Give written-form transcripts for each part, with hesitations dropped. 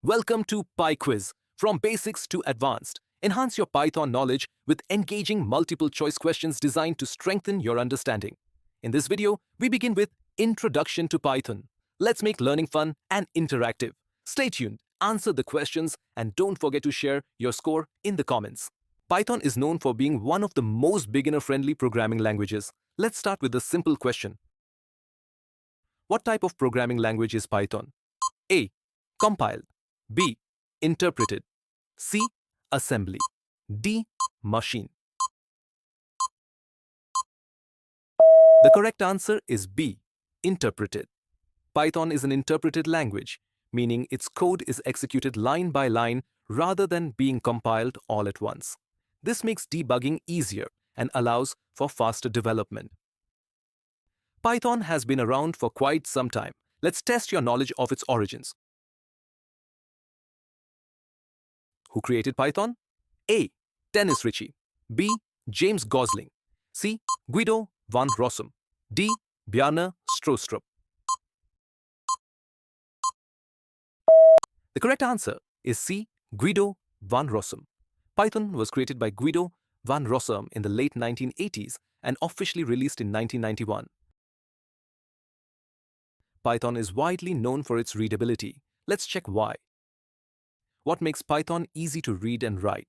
Welcome to PyQuiz, from basics to advanced. Enhance your Python knowledge with engaging multiple choice questions designed to strengthen your understanding. In this video, we begin with Introduction to Python. Let's make learning fun and interactive. Stay tuned, answer the questions, and don't forget to share your score in the comments. Python is known for being one of the most beginner-friendly programming languages. Let's start with a simple question. What type of programming language is Python? A. Compiled. B. Interpreted. C. Assembly. D. Machine. The correct answer is B. Interpreted. Python is an interpreted language, meaning its code is executed line by line rather than being compiled all at once. This makes debugging easier and allows for faster development. Python has been around for quite some time. Let's test your knowledge of its origins. Who created Python? A. Dennis Ritchie. B. James Gosling. C. Guido van Rossum. D. Bjarne Stroustrup. The correct answer is C. Guido van Rossum. Python was created by Guido van Rossum in the late 1980s and officially released in 1991. Python is widely known for its readability. Let's check why. What makes Python easy to read and write?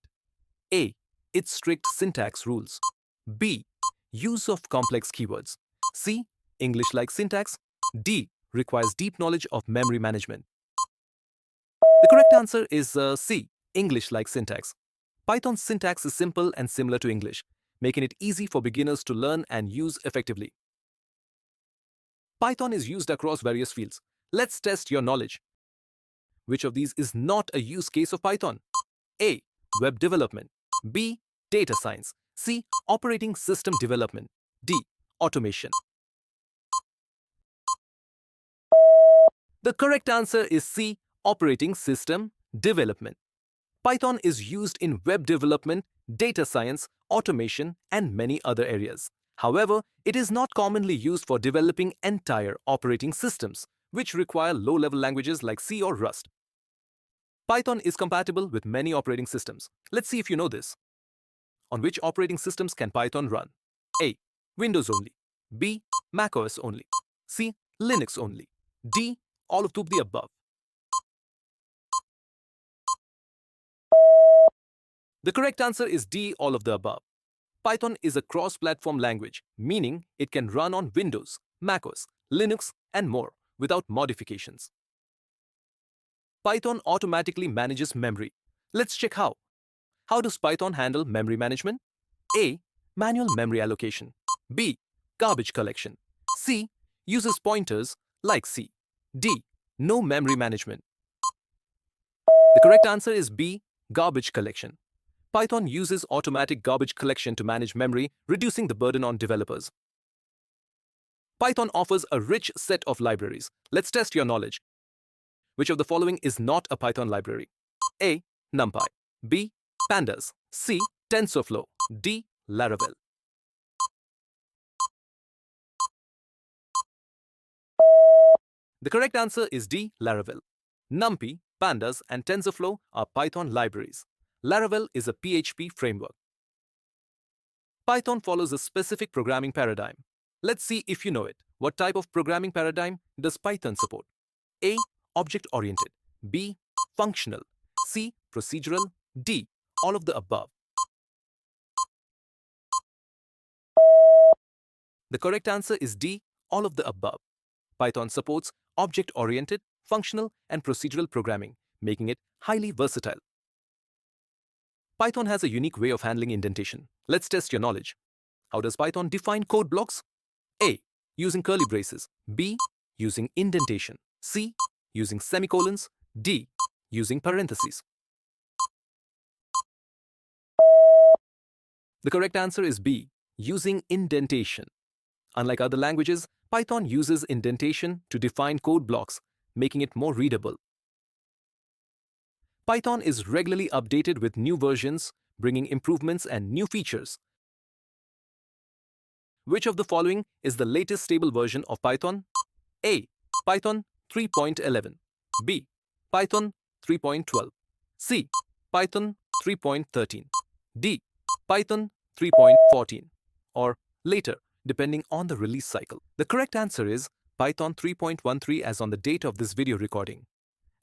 A. Its strict syntax rules. B. Use of complex keywords. C. English-like syntax. D. Requires deep knowledge of memory management. The correct answer is C. English-like syntax. Python's syntax is simple and similar to English, making it easy for beginners to learn and use effectively. Python is used across various fields. Let's test your knowledge. Which of these is not a use case of Python? A. Web development. B. Data science. C. Operating system development. D. Automation. The correct answer is C. Operating system development. Python is used in web development, data science, automation, and many other areas. However, it is not commonly used for developing entire operating systems, which require low-level languages like C or Rust. Python is compatible with many operating systems. Let's see if you know this. On which operating systems can Python run? A. Windows only. B. macOS only. C. Linux only. D. All of the above. The correct answer is D. All of the above. Python is a cross-platform language, meaning it can run on Windows, macOS, Linux, and more without modifications. Python automatically manages memory. Let's check how. How does Python handle memory management? A. Manual memory allocation. B. Garbage collection. C. Uses pointers like C. D. No memory management. The correct answer is B. Garbage collection. Python uses automatic garbage collection to manage memory, reducing the burden on developers. Python offers a rich set of libraries. Let's test your knowledge. Which of the following is not a Python library? A. NumPy. B. Pandas. C. TensorFlow. D. Laravel. The correct answer is D. Laravel. NumPy, Pandas, and TensorFlow are Python libraries. Laravel is a PHP framework. Python follows a specific programming paradigm. Let's see if you know it. What type of programming paradigm does Python support? A. Object-oriented. B. Functional. C. Procedural. D. All of the above. The correct answer is D. All of the above. Python supports object-oriented, functional, and procedural programming, making it highly versatile. Python has a unique way of handling indentation. Let's test your knowledge. How does Python define code blocks? A. Using curly braces. B. Using indentation. C. Using semicolons. D. Using parentheses. The correct answer is B. Using indentation. Unlike other languages, Python uses indentation to define code blocks, making it more readable. Python is regularly updated with new versions, bringing improvements and new features. Which of the following is the latest stable version of Python? A. Python 3.11. B. Python 3.12, C. Python 3.13, D. Python 3.14, or later, depending on the release cycle. The correct answer is Python 3.13 as on the date of this video recording.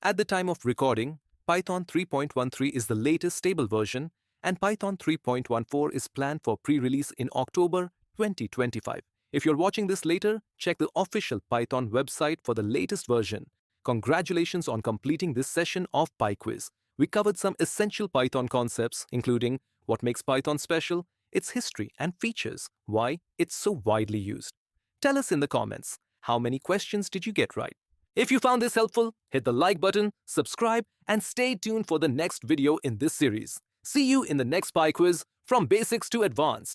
At the time of recording, Python 3.13 is the latest stable version, and Python 3.14 is planned for pre-release in October 2025. If you're watching this later, check the official Python website for the latest version. Congratulations on completing this session of PyQuiz. We covered some essential Python concepts, including what makes Python special, its history and features, why it's so widely used. Tell us in the comments, how many questions did you get right? If you found this helpful, hit the like button, subscribe, and stay tuned for the next video in this series. See you in the next PyQuiz, from basics to advanced.